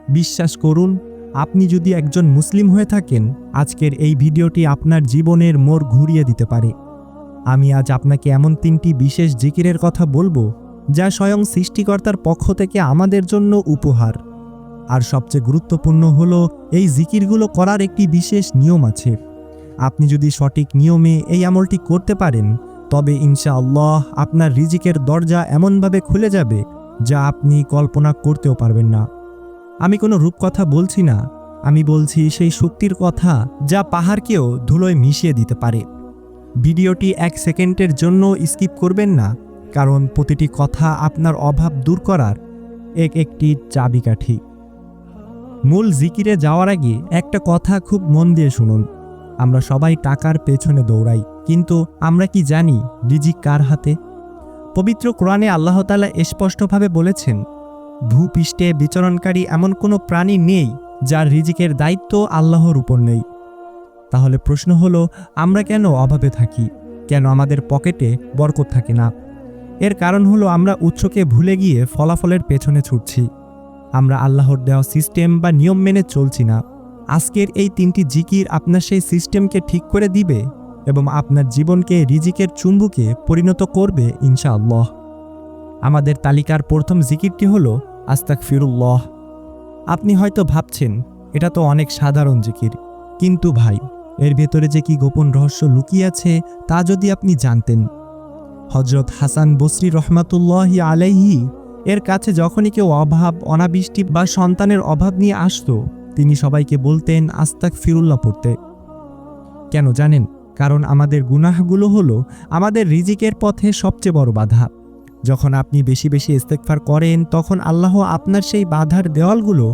বিশ্বাস করুন, আপনি যদি একজন মুসলিম হয়ে থাকেন, আজকের এই ভিডিওটি আপনার জীবনের মোড় ঘুরিয়ে দিতে পারে। আমি আজ আপনাকে এমন 3টি বিশেষ জিকিরের কথা বলবো, যা স্বয়ং সৃষ্টিকর্তার পক্ষ থেকে আমাদের জন্য উপহার। আর সবচেয়ে গুরুত্বপূর্ণ হলো, এই জিকিরগুলো করার একটি বিশেষ নিয়ম আছে। আপনি যদি সঠিক নিয়মে এই আমলটি করতে পারেন, তবে ইনশাআল্লাহ আপনার রিজিকের দরজা এমনভাবে খুলে যাবে, যা আপনি কল্পনা করতেও পারবেন না। আমি কোনো রূপকথা বলছি না, আমি বলছি সেই শক্তির কথা যা পাহাড়কেও ধুলোয় মিশিয়ে দিতে পারে। ভিডিওটি 1 সেকেন্ডের জন্য স্কিপ করবেন না, কারণ প্রতিটি কথা আপনার অভাব দূর করার একটি চাবিকাঠি। মূল জিকিরে যাওয়ার আগে একটা কথা খুব মন দিয়ে শুনুন। আমরা সবাই টাকার পেছনে দৌড়াই, কিন্তু আমরা কি জানি রিজিক কার হাতে? পবিত্র কোরআনে আল্লাহ তাআলা স্পষ্টভাবে বলেছেন, ভূপৃষ্ঠে বিচরণকারী এমন কোনো প্রাণী নেই যার রিজিকের দায়িত্ব আল্লাহর উপর নেই। তাহলে প্রশ্ন হলো, আমরা কেন অভাবে থাকি? কেন আমাদের পকেটে বরকত থাকে না? এর কারণ হলো, আমরা উৎসকে ভুলে গিয়ে ফলাফলের পেছনে ছুটছি। আমরা আল্লাহর দেওয়া সিস্টেম বা নিয়ম মেনে চলছি না। আজকের এই 3টি জিকির আপনার সেই সিস্টেমকে ঠিক করে দিবে এবং আপনার জীবনকে রিজিকের চুম্বুকে পরিণত করবে ইনশাআল্লাহ। আমাদের তালিকার প্রথম জিকিরটি হলো আস্তাগফিরুল্লাহ। আপনি হয়তো ভাবছেন, এটা তো অনেক সাধারণ জিকির, কিন্তু ভাই, এর ভেতরে যে কি গোপন রহস্য লুকিয়ে আছে তা যদি আপনি জানতেন। হযরত হাসান বসরি রহমাতুল্লাহি আলাইহি এর কাছে যখনই কেউ অভাব, অনাবৃষ্টি বা সন্তানের অভাব নিয়ে আসতো, তিনি সবাইকে বলতেন আস্তাগফিরুল্লাহ পড়তে। কেন জানেন? কারণ আমাদের গুনাহগুলো হলো আমাদের রিজিকের পথে সবচেয়ে বড় বাধা। যখন আপনি বেশি বেশি ইস্তেগফার করেন, তখন আল্লাহ আপনার সেই বাধার দেওয়ালগুলো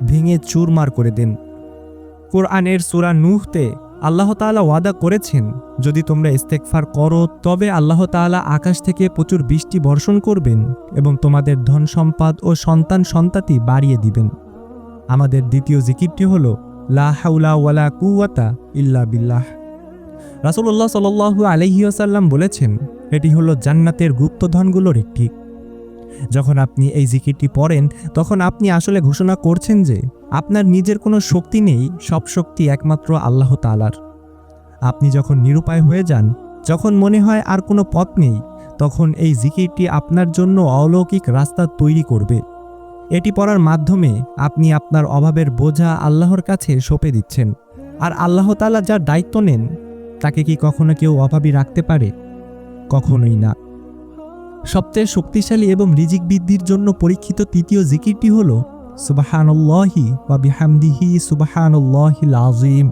ভেঙে চুরমার করে দেন। কোরআনের সূরা নূহতে আল্লাহ তাআলা ওয়াদা করেছেন, যদি তোমরা ইস্তেগফার করো তবে আল্লাহ তাআলা আকাশ থেকে প্রচুর বৃষ্টি বর্ষণ করবেন এবং তোমাদের ধন সম্পদ ও সন্তান সন্ততি বাড়িয়ে দিবেন। আমাদের দ্বিতীয় জিকিরটি হলো লা হাওলা ওয়ালা কুওয়াতা ইল্লা বিল্লাহ। রাসূলুল্লাহ সাল্লাল্লাহু আলাইহি ওয়াসাল্লাম বলেছেন, এটি হলো জান্নাতের গুপ্তধনগুলোর একটি। যখন আপনি এই জিকিরটি পড়েন, তখন আপনি আসলে ঘোষণা করছেন যে আপনার নিজের কোনো শক্তি নেই, সব শক্তি একমাত্র আল্লাহ তাআলার। আপনি যখন নিরুপায় হয়ে যান, যখন মনে হয় আর কোনো পথ নেই, তখন এই জিকিরটি আপনার জন্য অলৌকিক রাস্তা তৈরি করবে। এটি পড়ার মাধ্যমে আপনি আপনার অভাবের বোঝা আল্লাহর কাছে সঁপে দিচ্ছেন। আর আল্লাহ তাআলা যার দায়িত্ব নেন, তাকে কি কখনো কেউ অভাবী রাখতে পারে? কখনোই না। সবচেয়ে শক্তিশালী এবং রিজিক বৃদ্ধির জন্য পরীক্ষিত তৃতীয় জিকিরটি হলো সুবহানাল্লাহি ওয়া বিহামদিহি সুবহানাল্লাহিল আযীম।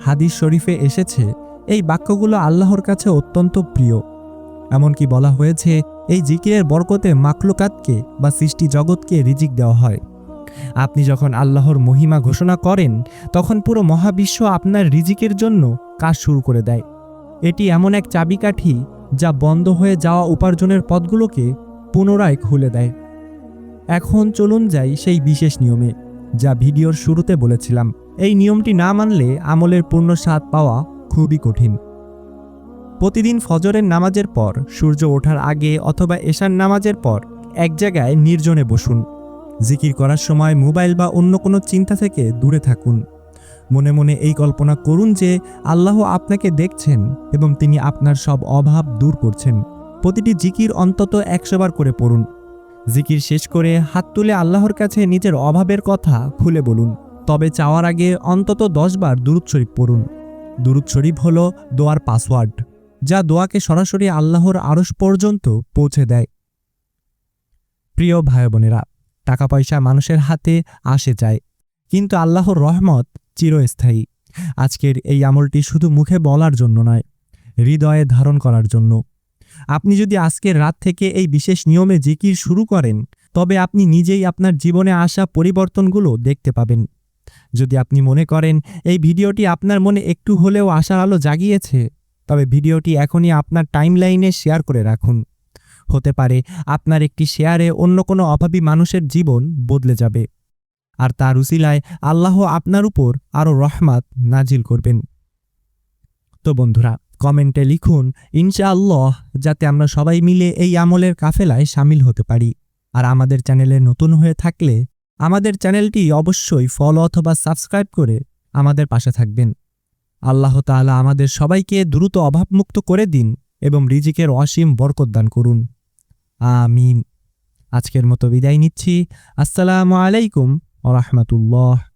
হাদিস শরীফে এসেছে, এই বাক্যগুলো আল্লাহর কাছে অত্যন্ত প্রিয়। এমনকি বলা হয়েছে, এই জিকিরের বরকতে মাখলুকাতকে বা সৃষ্টি জগৎকে রিজিক দেওয়া হয়। আপনি যখন আল্লাহর মহিমা ঘোষণা করেন, তখন পুরো মহাবিশ্ব আপনার রিজিকের জন্য কাজ শুরু করে দেয়। এটি এমন এক চাবিকাঠি যা বন্ধ হয়ে যাওয়া উপার্জনের পথগুলোকে পুনরায় খুলে দেয়। এখন চলুন যাই সেই বিশেষ নিয়মে, যা ভিডিওর শুরুতে বলেছিলাম। এই নিয়মটি না মানলে আমলের পূর্ণ স্বাদ পাওয়া খুবই কঠিন। প্রতিদিন ফজরের নামাজের পর, সূর্য ওঠার আগে অথবা এশার নামাজের পর এক জায়গায় নির্জনে বসুন। জিকির করার সময় মোবাইল বা অন্য কোনো চিন্তা থেকে দূরে থাকুন। মনে মনে এই কল্পনা করুন যে আল্লাহ আপনাকে দেখছেন এবং তিনি আপনার সব অভাব দূর করছেন। প্রতিটি জিকির অন্তত 100 বার করে পড়ুন। জিকির শেষ করে হাত তুলে আল্লাহর কাছে নিজের অভাবের কথা খুলে বলুন। তবে চাওয়ার আগে অন্তত 10 বার দুরূদ শরীফ পড়ুন। দুরূদ শরীফ হলো দোয়ার পাসওয়ার্ড, যা দোয়াকে সরাসরি আল্লাহর আরশ পর্যন্ত পৌঁছে দেয়। প্রিয় ভাই বোনেরা, টাকা পয়সা মানুষের হাতে আসে যায়, কিন্তু আল্লাহর রহমত চিরস্থায়ী। আজকের এই আমলটি শুধু মুখে বলার জন্য নয়, হৃদয়ে ধারণ করার জন্য। আপনি যদি আজকের রাত থেকে এই বিশেষ নিয়মে জিকির শুরু করেন, তবে আপনি নিজেই আপনার জীবনে আসা পরিবর্তনগুলো দেখতে পাবেন। যদি আপনি মনে করেন এই ভিডিওটি আপনার মনে একটু হলেও আশার আলো জাগিয়েছে, তবে ভিডিওটি এখনই আপনার টাইমলাইনে শেয়ার করে রাখুন। হতে পারে আপনার একটি শেয়ারে অন্য কোনো অভাবী মানুষের জীবন বদলে যাবে, আর তার উসিলায় আল্লাহ আপনার উপর আরও রহমত নাজিল করবেন। তো বন্ধুরা, কমেন্টে লিখুন ইনশাআল্লাহ, যাতে আমরা সবাই মিলে এই আমলের কাফেলায় সামিল হতে পারি। আর আমাদের চ্যানেলে নতুন হয়ে থাকলে আমাদের চ্যানেলটি অবশ্যই ফলো অথবা সাবস্ক্রাইব করে আমাদের পাশে থাকবেন। আল্লাহ তাআলা আমাদের সবাইকে দ্রুত অভাবমুক্ত করে দিন এবং রিজিকের অসীম বরকত দান করুন। আমিন। আজকের মতো বিদায় নিচ্ছি। আসসালামু আলাইকুম ওয়া রাহমাতুল্লাহ।